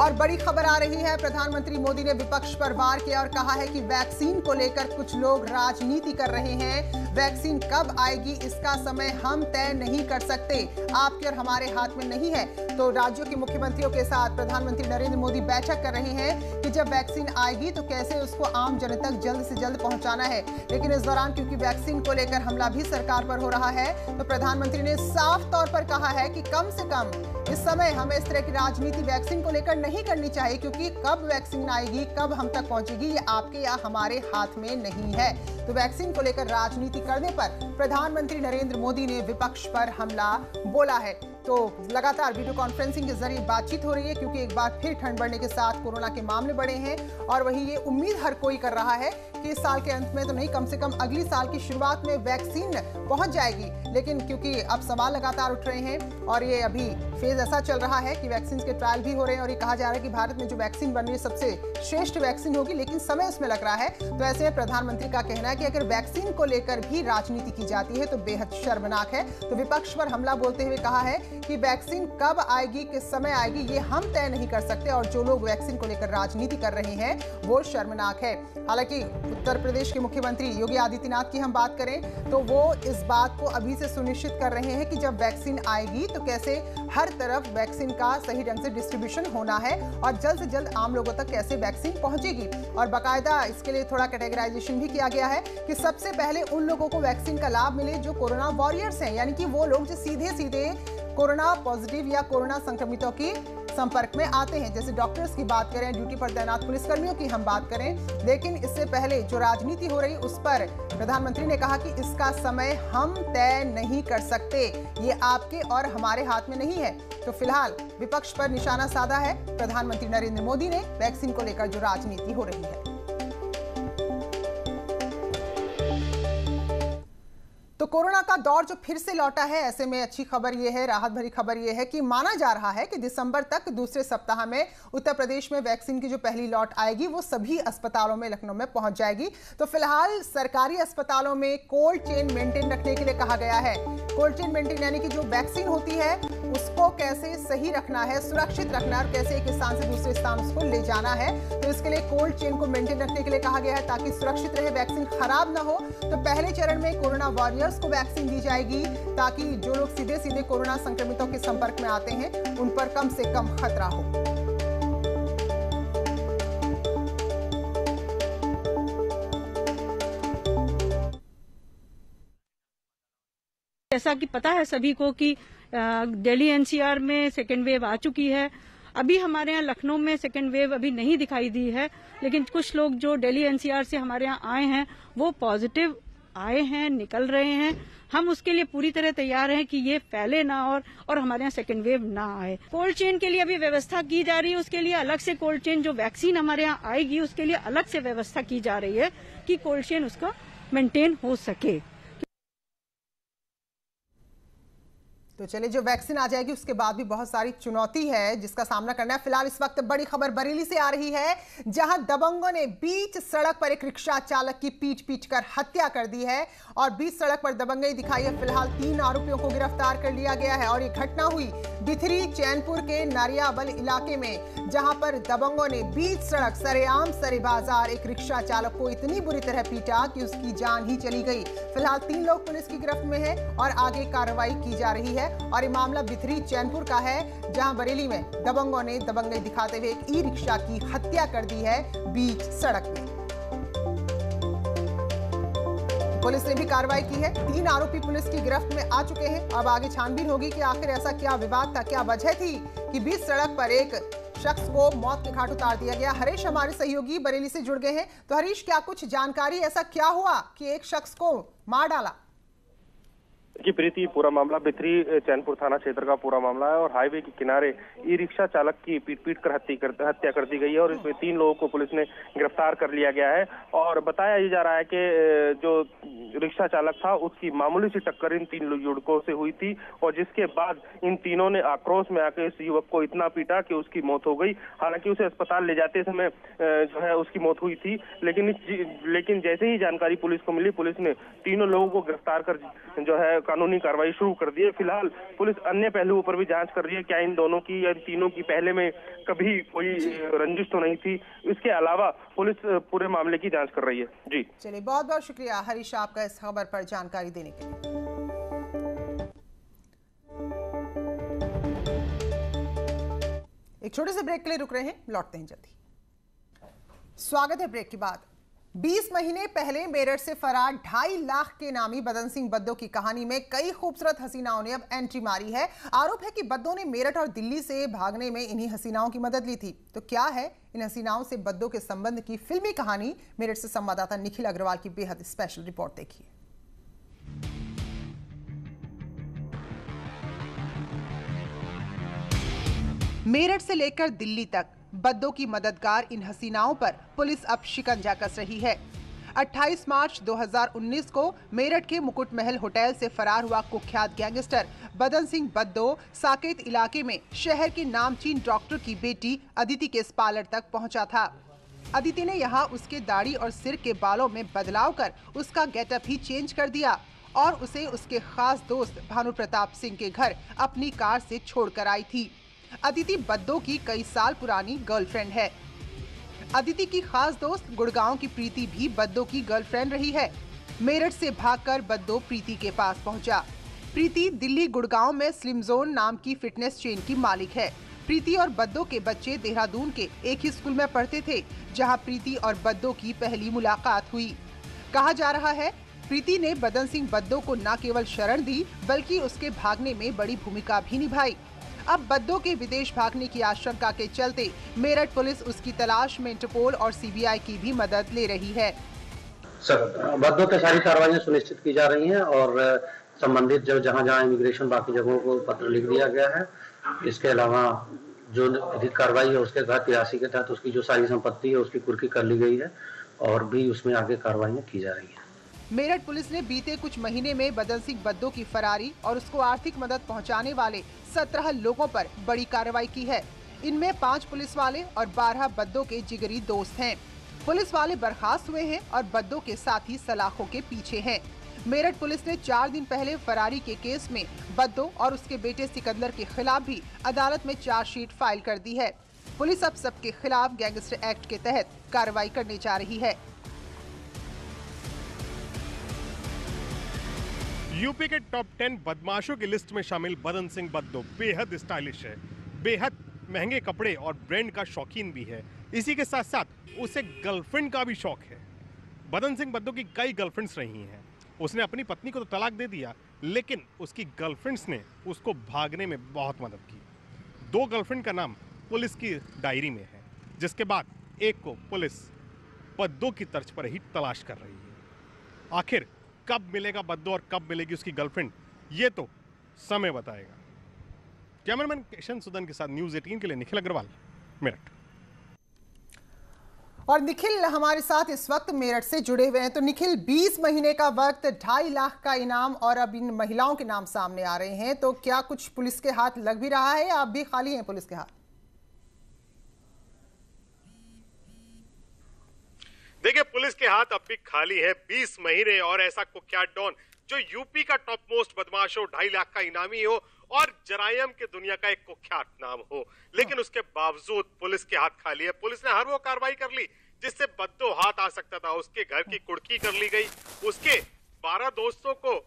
और बड़ी खबर आ रही है, प्रधानमंत्री मोदी ने विपक्ष पर वार किया और कहा है कि वैक्सीन को लेकर कुछ लोग राजनीति कर रहे हैं। वैक्सीन कब आएगी इसका समय हम तय नहीं कर सकते, आपके और हमारे हाथ में नहीं है। तो राज्यों के मुख्यमंत्रियों के साथ प्रधानमंत्री नरेंद्र मोदी बैठक कर रहे हैं कि जब वैक्सीन आएगी तो कैसे उसको आम जन तक जल्द से जल्द पहुंचाना है। लेकिन इस दौरान क्योंकि वैक्सीन को लेकर हमला भी सरकार पर हो रहा है, तो प्रधानमंत्री ने साफ तौर पर कहा है कि कम से कम इस समय हमें इस तरह की राजनीति वैक्सीन को लेकर नहीं करनी चाहिए, क्योंकि कब वैक्सीन आएगी, कब हम तक पहुंचेगी, ये आपके या हमारे हाथ में नहीं है। तो वैक्सीन को लेकर राजनीति करने पर प्रधानमंत्री नरेंद्र मोदी ने विपक्ष पर हमला बोला है। तो लगातार वीडियो कॉन्फ्रेंसिंग के जरिए बातचीत हो रही है, क्योंकि एक बार फिर ठंड बढ़ने के साथ कोरोना के मामले बढ़े हैं और वही ये उम्मीद हर कोई कर रहा है कि इस साल के अंत में तो नहीं, कम से कम अगली साल की शुरुआत में वैक्सीन पहुंच जाएगी। लेकिन क्योंकि अब सवाल लगातार उठ रहे हैं और ये अभी फेज ऐसा चल रहा है कि वैक्सीन के ट्रायल भी हो रहे हैं और ये कहा जा रहा है कि भारत में जो वैक्सीन बन रही है सबसे श्रेष्ठ वैक्सीन होगी, लेकिन समय उसमें लग रहा है। तो ऐसे में प्रधानमंत्री का कहना है कि अगर वैक्सीन को लेकर भी राजनीति की जाती है तो बेहद शर्मनाक है। तो विपक्ष पर हमला बोलते हुए कहा है कि वैक्सीन कब आएगी, किस समय आएगी, ये हम तय नहीं कर सकते और जो लोग वैक्सीन को लेकर राजनीति कर रहे हैं वो शर्मनाक है। हालांकि उत्तर प्रदेश के मुख्यमंत्री योगी आदित्यनाथ की हम बात करें तो वो इस बात को अभी से सुनिश्चित कर रहे हैं कि जब वैक्सीन आएगी तो कैसे हर तरफ वैक्सीन का सही ढंग से डिस्ट्रीब्यूशन होना है और जल्द से जल्द आम लोगों तक कैसे वैक्सीन पहुंचेगी। और बाकायदा इसके लिए थोड़ा कैटेगराइजेशन भी किया गया है कि सबसे पहले उन लोगों को वैक्सीन का लाभ मिले जो कोरोना वॉरियर्स हैं, यानी कि वो लोग जो सीधे सीधे कोरोना पॉजिटिव या कोरोना संक्रमितों की संपर्क में आते हैं। जैसे डॉक्टर्स की बात करें, ड्यूटी पर तैनात पुलिसकर्मियों की हम बात करें। लेकिन इससे पहले जो राजनीति हो रही उस पर प्रधानमंत्री ने कहा कि इसका समय हम तय नहीं कर सकते, ये आपके और हमारे हाथ में नहीं है। तो फिलहाल विपक्ष पर निशाना साधा है प्रधानमंत्री नरेंद्र मोदी ने वैक्सीन को लेकर जो राजनीति हो रही है। तो कोरोना का दौर जो फिर से लौटा है, ऐसे में अच्छी खबर यह है, राहत भरी खबर यह है कि माना जा रहा है कि दिसंबर तक दूसरे सप्ताह में उत्तर प्रदेश में वैक्सीन की जो पहली लॉट आएगी वो सभी अस्पतालों में लखनऊ में पहुंच जाएगी। तो फिलहाल सरकारी अस्पतालों में कोल्ड चेन मेंटेन रखने के लिए कहा गया है। कोल्ड चेन मेंटेन यानी कि जो वैक्सीन होती है उसको कैसे सही रखना है, सुरक्षित रखना है, कैसे एक स्थान से दूसरे स्थान उसको ले जाना है। तो इसके लिए कोल्ड चेन को मेंटेन रखने के लिए कहा गया है ताकि सुरक्षित रहे, वैक्सीन खराब ना हो। तो पहले चरण में कोरोना वॉरियर्स को वैक्सीन दी जाएगी ताकि जो लोग सीधे सीधे कोरोना संक्रमितों के संपर्क में आते हैं उन पर कम से कम खतरा हो। जैसा कि पता है सभी को कि दिल्ली एनसीआर में सेकेंड वेव आ चुकी है। अभी हमारे यहाँ लखनऊ में सेकेंड वेव अभी नहीं दिखाई दी है, लेकिन कुछ लोग जो दिल्ली एनसीआर से हमारे यहाँ आए हैं वो पॉजिटिव आए हैं, निकल रहे हैं। हम उसके लिए पूरी तरह तैयार हैं कि ये फैले ना और हमारे यहाँ सेकेंड वेव ना आए। कोल्ड चेन के लिए अभी व्यवस्था की जा रही है, उसके लिए अलग से कोल्ड चेन जो वैक्सीन हमारे यहाँ आएगी उसके लिए अलग से व्यवस्था की जा रही है कि कोल्ड चेन उसका मेंटेन हो सके। तो चलिए, जो वैक्सीन आ जाएगी उसके बाद भी बहुत सारी चुनौती है जिसका सामना करना है। फिलहाल इस वक्त बड़ी खबर बरेली से आ रही है, जहां दबंगों ने बीच सड़क पर एक रिक्शा चालक की पीट कर हत्या कर दी है और बीच सड़क पर दबंगई दिखाई है। फिलहाल 3 आरोपियों को गिरफ्तार कर लिया गया है और ये घटना हुई बिथरी चैनपुर के नारियाबल इलाके में, जहां पर दबंगों ने बीच सड़क सरेआम सरे बाजार एक रिक्शा चालक को इतनी बुरी तरह पीटा कि उसकी जान ही चली गई। फिलहाल 3 लोग पुलिस की गिरफ्त में है और आगे कार्रवाई की जा रही है। और ये मामला बिथरी चैनपुर का है, जहां बरेली में दबंगों ने दबंगई दिखाते हुए एक ई रिक्शा की हत्या कर दी है बीच सड़क में। पुलिस ने भी कार्रवाई की है, 3 आरोपी पुलिस की गिरफ्त में आ चुके हैं। अब आगे छानबीन होगी कि आखिर ऐसा क्या विवाद था, क्या वजह थी कि बीच सड़क पर एक शख्स को मौत के घाट उतार दिया गया। हरीश हमारे सहयोगी बरेली से जुड़ गए हैं। तो हरीश, क्या कुछ जानकारी, ऐसा क्या हुआ कि एक शख्स को मार डाला? जी प्रीति, पूरा मामला बिथरी चैनपुर थाना क्षेत्र का पूरा मामला है और हाईवे के किनारे ई रिक्शा चालक की पीट कर हत्या कर दी गई है और इसमें 3 लोगों को पुलिस ने गिरफ्तार कर लिया गया है। और बताया ये जा रहा है कि जो रिक्शा चालक था उसकी मामूली सी टक्कर इन 3 युवकों से हुई थी और जिसके बाद इन तीनों ने आक्रोश में आकर इस युवक को इतना पीटा कि उसकी मौत हो गई। हालांकि उसे अस्पताल ले जाते समय जो है उसकी मौत हुई थी, लेकिन जैसे ही जानकारी पुलिस को मिली, पुलिस ने तीनों लोगों को गिरफ्तार कर जो है कानूनी कार्रवाई शुरू कर दी है। फिलहाल पुलिस अन्य पहलुओं पर भी जांच कर रही है, क्या इन दोनों की या इन तीनों की पहले में कभी कोई रंजिश तो नहीं थी। इसके अलावा पुलिस पूरे मामले की जांच कर रही है। जी चलिए, बहुत बहुत शुक्रिया हरीश आपका इस खबर पर जानकारी देने के लिए। एक छोटे से ब्रेक के लिए रुक रहे हैं, लौटते हैं जल्दी। स्वागत है ब्रेक के बाद। 20 महीने पहले मेरठ से फरार 2.5 लाख के नामी बदन सिंह बद्दो की कहानी में कई खूबसूरत हसीनाओं ने अब एंट्री मारी है। आरोप है कि बद्दो ने मेरठ और दिल्ली से भागने में इन्हीं हसीनाओं की मदद ली थी। तो क्या है इन हसीनाओं से बद्दो के संबंध की फिल्मी कहानी? मेरठ से संवाददाता निखिल अग्रवाल की बेहद स्पेशल रिपोर्ट देखिए। मेरठ से लेकर दिल्ली तक बद्दो की मददगार इन हसीनाओं पर पुलिस अब शिकंजा कस रही है। 28 मार्च 2019 को मेरठ के मुकुट महल होटल से फरार हुआ कुख्यात गैंगस्टर बदन सिंह बद्दो साकेत इलाके में शहर के नामचीन डॉक्टर की बेटी अदिति के पार्लर तक पहुंचा था। अदिति ने यहां उसके दाढ़ी और सिर के बालों में बदलाव कर उसका गेटअप ही चेंज कर दिया और उसे उसके खास दोस्त भानु प्रताप सिंह के घर अपनी कार से छोड़कर आई थी। अदिति बद्दो की कई साल पुरानी गर्लफ्रेंड है। अदिति की खास दोस्त गुड़गांव की प्रीति भी बद्दो की गर्लफ्रेंड रही है। मेरठ से भागकर बद्दो प्रीति के पास पहुंचा। प्रीति दिल्ली गुड़गांव में स्लिम जोन नाम की फिटनेस चेन की मालिक है। प्रीति और बद्दो के बच्चे देहरादून के एक ही स्कूल में पढ़ते थे, जहां प्रीति और बद्दो की पहली मुलाकात हुई। कहा जा रहा है प्रीति ने बदन सिंह बद्दो को न केवल शरण दी बल्कि उसके भागने में बड़ी भूमिका भी निभाई। अब बद्दो के विदेश भागने की आशंका के चलते मेरठ पुलिस उसकी तलाश में इंटरपोल और सीबीआई की भी मदद ले रही है। सर, बद्दो पे सारी कार्रवाइयां सुनिश्चित की जा रही हैं और संबंधित जो जहां इमिग्रेशन बाकी जगहों को पत्र लिख दिया गया है। इसके अलावा जो अधिक कार्रवाई है उसके तहत 83 के तहत उसकी जो सारी संपत्ति है उसकी कुर्की कर ली गई है और भी उसमें आगे कार्रवाइयां की जा रही है। मेरठ पुलिस ने बीते कुछ महीने में बदन सिंह बद्दो की फरारी और उसको आर्थिक मदद पहुंचाने वाले 17 लोगों पर बड़ी कार्रवाई की है। इनमें 5 पुलिस वाले और 12 बद्दो के जिगरी दोस्त हैं। पुलिस वाले बर्खास्त हुए हैं और बद्दो के साथी सलाखों के पीछे हैं। मेरठ पुलिस ने 4 दिन पहले फरारी के केस में बद्दो और उसके बेटे सिकंदर के खिलाफ भी अदालत में चार्जशीट फाइल कर दी है। पुलिस अब सबके खिलाफ गैंगस्टर एक्ट के तहत कार्रवाई करने जा रही है। यूपी के टॉप 10 बदमाशों की लिस्ट में शामिल बदन सिंह बद्दो बेहद स्टाइलिश है, बेहद महंगे कपड़े और ब्रांड का शौकीन भी है। इसी के साथ साथ उसे गर्लफ्रेंड का भी शौक है। बदन सिंह बद्दो की कई गर्लफ्रेंड्स रही हैं। उसने अपनी पत्नी को तो तलाक दे दिया, लेकिन उसकी गर्लफ्रेंड्स ने उसको भागने में बहुत मदद की। 2 गर्लफ्रेंड का नाम पुलिस की डायरी में है, जिसके बाद एक को पुलिस बद्दो की तर्ज पर ही तलाश कर रही है। आखिर कब मिलेगा बद्दो और कब मिलेगी उसकी गर्लफ्रेंड, ये तो समय बताएगा। कैमरामैन किशन सुदन के साथ न्यूज़ 18 के लिए निखिल अग्रवाल, मेरठ। और निखिल हमारे साथ इस वक्त मेरठ से जुड़े हुए हैं। तो निखिल, 20 महीने का वक्त, 2.5 लाख का इनाम और अब इन महिलाओं के नाम सामने आ रहे हैं, तो क्या कुछ पुलिस के हाथ लग भी रहा है या अब भी खाली हैं पुलिस के हाथ? देखिए, पुलिस के हाथ अब भी खाली है। 20 महीने और ऐसा कुख्यात डॉन जो यूपी का टॉप मोस्ट बदमाश हो, 2.5 लाख का इनामी हो और जरायम के दुनिया का एक कुख्यात नाम हो, लेकिन उसके बावजूद पुलिस के हाथ खाली है। पुलिस ने हर वो कार्रवाई कर ली जिससे बद्दो हाथ आ सकता था। उसके घर की कुर्की कर ली गई, उसके 12 दोस्तों को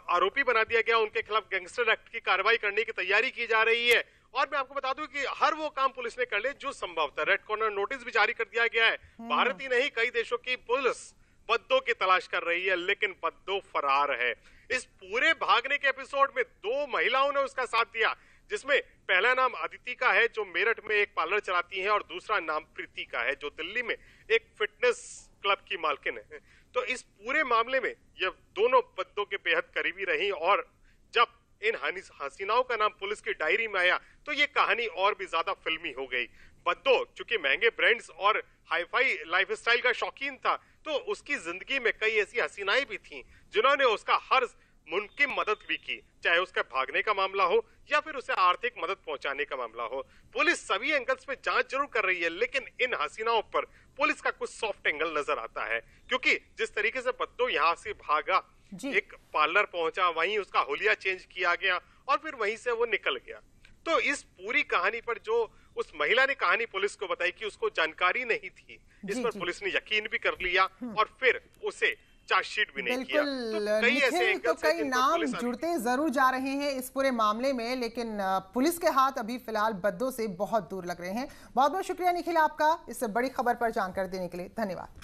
आरोपी बना दिया गया, उनके खिलाफ गैंगस्टर एक्ट की कार्रवाई करने की तैयारी की जा रही है। और मैं आपको बता दूं कि हर वो काम पुलिस ने कर लिया जो संभव था। रेड कॉर्नर नोटिस भी जारी कर दिया गया है। भारत ही नहीं, कई देशों की पुलिस बद्दो की तलाश कर रही है, लेकिन बद्दो फरार है। इस पूरे भागने के एपिसोड में 2 महिलाओं ने उसका साथ दिया, जिसमें पहला नाम अदिति का है जो मेरठ में एक पार्लर चलाती है और दूसरा नाम प्रीति का है जो दिल्ली में एक फिटनेस क्लब की मालकिन है। तो इस पूरे मामले में ये दोनों बद्दो के बेहद करीबी रही और जब इन हसीनाओं का नाम पुलिस की डायरी में आया तो ये कहानी और भी ज्यादा फिल्मी हो गई। बद्दो चूंकि महंगे ब्रांड्स और हाईफाई लाइफस्टाइल का शौकीन था, तो उसकी जिंदगी में कई ऐसी हसीनाएं भी थीं जिन्होंने उसका हर मुमकिन मदद भी की, चाहे उसका भागने का मामला हो या फिर उसे आर्थिक मदद पहुंचाने का मामला हो। पुलिस सभी एंगल्स पे जांच जरूर कर रही है, लेकिन इन हसीनाओं पर पुलिस का कुछ सॉफ्ट एंगल नजर आता है, क्योंकि जिस तरीके से बद्दो यहां से भागा एक पार्लर पहुंचा, वहीं उसका होलिया चेंज किया गया और फिर वहीं से वो निकल गया। तो इस पूरी कहानी पर जो उस महिला ने कहानी पुलिस को बताई कि उसको जानकारी नहीं थी, इस पर पुलिस ने यकीन भी कर लिया और फिर उसे चार्जशीट भी नहीं किया। तो कई ऐसे तो कई नाम जुड़ते जरूर जा रहे हैं इस पूरे मामले में, लेकिन पुलिस के हाथ अभी फिलहाल बद्दों से बहुत दूर लग रहे हैं। बहुत बहुत शुक्रिया निखिल आपका इस बड़ी खबर पर जानकारी देने के लिए, धन्यवाद।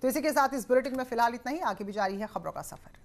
तो इसी के साथ इस बुलेटिन में फिलहाल इतना ही, आगे भी जारी है खबरों का सफर।